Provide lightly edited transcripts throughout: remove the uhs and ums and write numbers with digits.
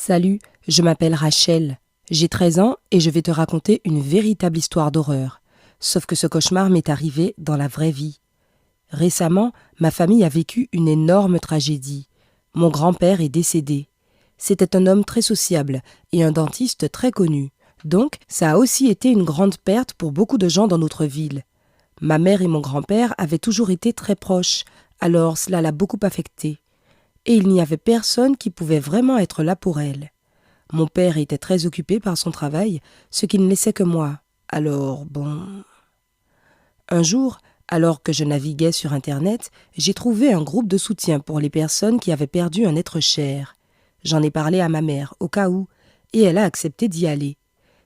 Salut, je m'appelle Rachel. J'ai 13 ans et je vais te raconter une véritable histoire d'horreur. Sauf que ce cauchemar m'est arrivé dans la vraie vie. Récemment, ma famille a vécu une énorme tragédie. Mon grand-père est décédé. C'était un homme très sociable et un dentiste très connu. Donc, ça a aussi été une grande perte pour beaucoup de gens dans notre ville. Ma mère et mon grand-père avaient toujours été très proches, alors cela l'a beaucoup affectée. Et il n'y avait personne qui pouvait vraiment être là pour elle. Mon père était très occupé par son travail, ce qui ne laissait que moi. Alors, bon... Un jour, alors que je naviguais sur Internet, j'ai trouvé un groupe de soutien pour les personnes qui avaient perdu un être cher. J'en ai parlé à ma mère, au cas où, et elle a accepté d'y aller.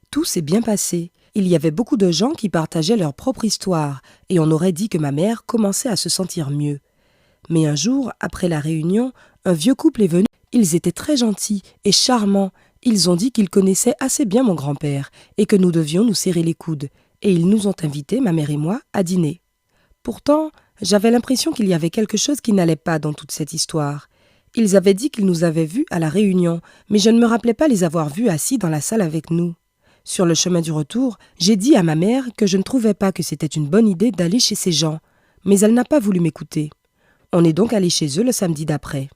Tout s'est bien passé. Il y avait beaucoup de gens qui partageaient leur propre histoire, et on aurait dit que ma mère commençait à se sentir mieux. Mais un jour, après la réunion, un vieux couple est venu. Ils étaient très gentils et charmants. Ils ont dit qu'ils connaissaient assez bien mon grand-père et que nous devions nous serrer les coudes. Et ils nous ont invités, ma mère et moi, à dîner. Pourtant, j'avais l'impression qu'il y avait quelque chose qui n'allait pas dans toute cette histoire. Ils avaient dit qu'ils nous avaient vus à la réunion, mais je ne me rappelais pas les avoir vus assis dans la salle avec nous. Sur le chemin du retour, j'ai dit à ma mère que je ne trouvais pas que c'était une bonne idée d'aller chez ces gens, mais elle n'a pas voulu m'écouter. On est donc allé chez eux le samedi d'après.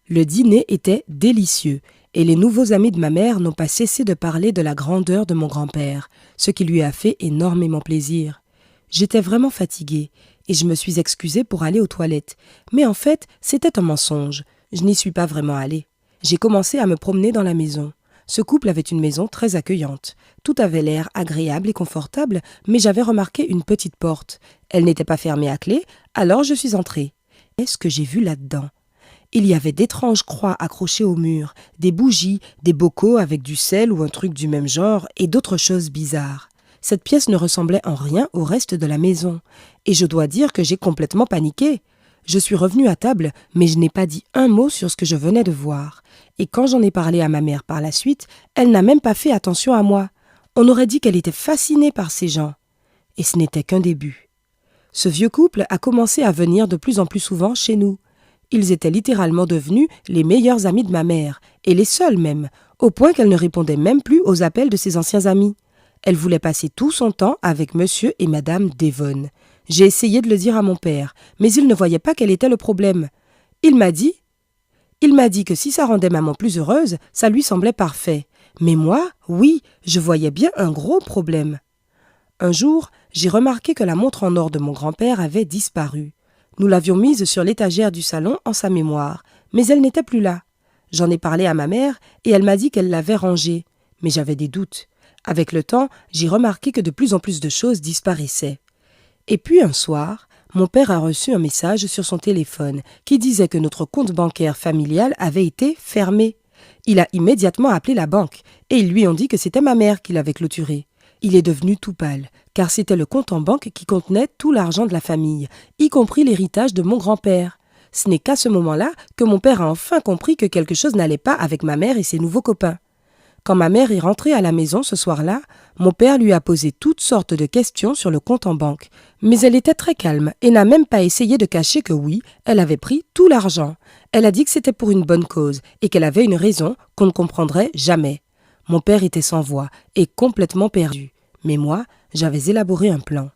Le dîner était délicieux et les nouveaux amis de ma mère n'ont pas cessé de parler de la grandeur de mon grand-père, ce qui lui a fait énormément plaisir. J'étais vraiment fatiguée et je me suis excusée pour aller aux toilettes, mais en fait, c'était un mensonge. Je n'y suis pas vraiment allée. J'ai commencé à me promener dans la maison. Ce couple avait une maison très accueillante. Tout avait l'air agréable et confortable, mais j'avais remarqué une petite porte. Elle n'était pas fermée à clé, alors je suis entrée. Qu'est-ce que j'ai vu là-dedans? Il y avait d'étranges croix accrochées au mur, des bougies, des bocaux avec du sel ou un truc du même genre et d'autres choses bizarres. Cette pièce ne ressemblait en rien au reste de la maison. Et je dois dire que j'ai complètement paniqué. Je suis revenue à table, mais je n'ai pas dit un mot sur ce que je venais de voir. Et quand j'en ai parlé à ma mère par la suite, elle n'a même pas fait attention à moi. On aurait dit qu'elle était fascinée par ces gens. Et ce n'était qu'un début. Ce vieux couple a commencé à venir de plus en plus souvent chez nous. Ils étaient littéralement devenus les meilleurs amis de ma mère, et les seuls même, au point qu'elle ne répondait même plus aux appels de ses anciens amis. Elle voulait passer tout son temps avec monsieur et madame Devon. J'ai essayé de le dire à mon père, mais il ne voyait pas quel était le problème. Il m'a dit que si ça rendait maman plus heureuse, ça lui semblait parfait. Mais moi, oui, je voyais bien un gros problème. Un jour, j'ai remarqué que la montre en or de mon grand-père avait disparu. Nous l'avions mise sur l'étagère du salon en sa mémoire, mais elle n'était plus là. J'en ai parlé à ma mère et elle m'a dit qu'elle l'avait rangée, mais j'avais des doutes. Avec le temps, j'ai remarqué que de plus en plus de choses disparaissaient. Et puis un soir, mon père a reçu un message sur son téléphone qui disait que notre compte bancaire familial avait été fermé. Il a immédiatement appelé la banque et ils lui ont dit que c'était ma mère qui l'avait clôturé. Il est devenu tout pâle, car c'était le compte en banque qui contenait tout l'argent de la famille, y compris l'héritage de mon grand-père. Ce n'est qu'à ce moment-là que mon père a enfin compris que quelque chose n'allait pas avec ma mère et ses nouveaux copains. Quand ma mère est rentrée à la maison ce soir-là, mon père lui a posé toutes sortes de questions sur le compte en banque. Mais elle était très calme et n'a même pas essayé de cacher que oui, elle avait pris tout l'argent. Elle a dit que c'était pour une bonne cause et qu'elle avait une raison qu'on ne comprendrait jamais. Mon père était sans voix et complètement perdu. Mais moi, j'avais élaboré un plan.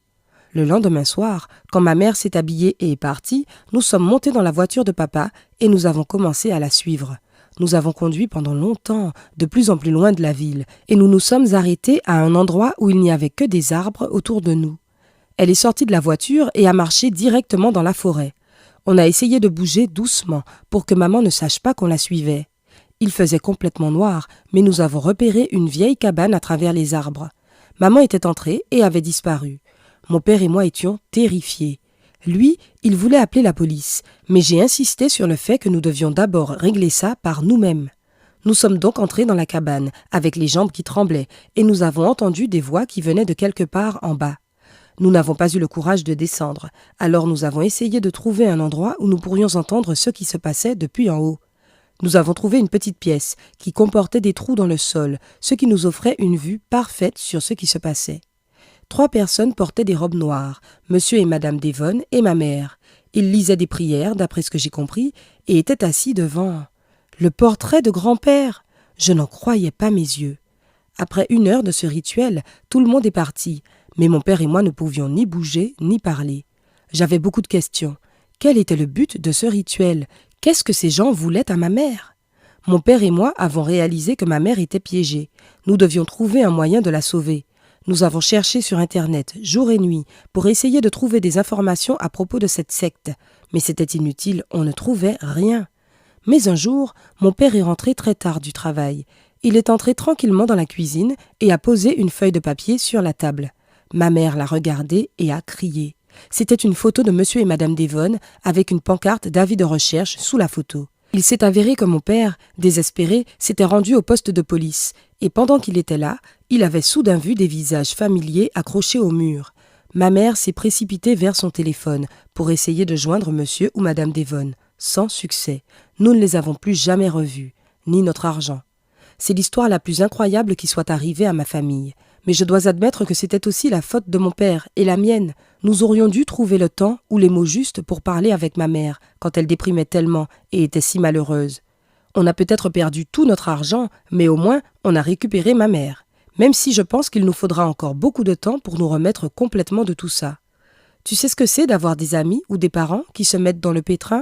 Le lendemain soir, quand ma mère s'est habillée et est partie, nous sommes montés dans la voiture de papa et nous avons commencé à la suivre. Nous avons conduit pendant longtemps, de plus en plus loin de la ville, et nous nous sommes arrêtés à un endroit où il n'y avait que des arbres autour de nous. Elle est sortie de la voiture et a marché directement dans la forêt. On a essayé de bouger doucement pour que maman ne sache pas qu'on la suivait. Il faisait complètement noir, mais nous avons repéré une vieille cabane à travers les arbres. Maman était entrée et avait disparu. Mon père et moi étions terrifiés. Lui, il voulait appeler la police, mais j'ai insisté sur le fait que nous devions d'abord régler ça par nous-mêmes. Nous sommes donc entrés dans la cabane, avec les jambes qui tremblaient, et nous avons entendu des voix qui venaient de quelque part en bas. Nous n'avons pas eu le courage de descendre, alors nous avons essayé de trouver un endroit où nous pourrions entendre ce qui se passait depuis en haut. Nous avons trouvé une petite pièce qui comportait des trous dans le sol, ce qui nous offrait une vue parfaite sur ce qui se passait. 3 personnes portaient des robes noires, monsieur et madame Devon et ma mère. Ils lisaient des prières, d'après ce que j'ai compris, et étaient assis devant Le portrait de grand-père! Je n'en croyais pas mes yeux. Après 1 heure de ce rituel, tout le monde est parti, mais mon père et moi ne pouvions ni bouger ni parler. J'avais beaucoup de questions. Quel était le but de ce rituel? Qu'est-ce que ces gens voulaient à ma mère? Mon père et moi avons réalisé que ma mère était piégée. Nous devions trouver un moyen de la sauver. Nous avons cherché sur Internet, jour et nuit, pour essayer de trouver des informations à propos de cette secte. Mais c'était inutile, on ne trouvait rien. Mais un jour, mon père est rentré très tard du travail. Il est entré tranquillement dans la cuisine et a posé une feuille de papier sur la table. Ma mère l'a regardé et a crié. C'était une photo de monsieur et madame Devon avec une pancarte d'avis de recherche sous la photo. Il s'est avéré que mon père, désespéré, s'était rendu au poste de police et pendant qu'il était là, il avait soudain vu des visages familiers accrochés au mur. Ma mère s'est précipitée vers son téléphone pour essayer de joindre monsieur ou madame Devon. Sans succès. Nous ne les avons plus jamais revus, ni notre argent. C'est l'histoire la plus incroyable qui soit arrivée à ma famille. Mais je dois admettre que c'était aussi la faute de mon père et la mienne. Nous aurions dû trouver le temps ou les mots justes pour parler avec ma mère quand elle déprimait tellement et était si malheureuse. On a peut-être perdu tout notre argent, mais au moins on a récupéré ma mère. Même si je pense qu'il nous faudra encore beaucoup de temps pour nous remettre complètement de tout ça. Tu sais ce que c'est d'avoir des amis ou des parents qui se mettent dans le pétrin?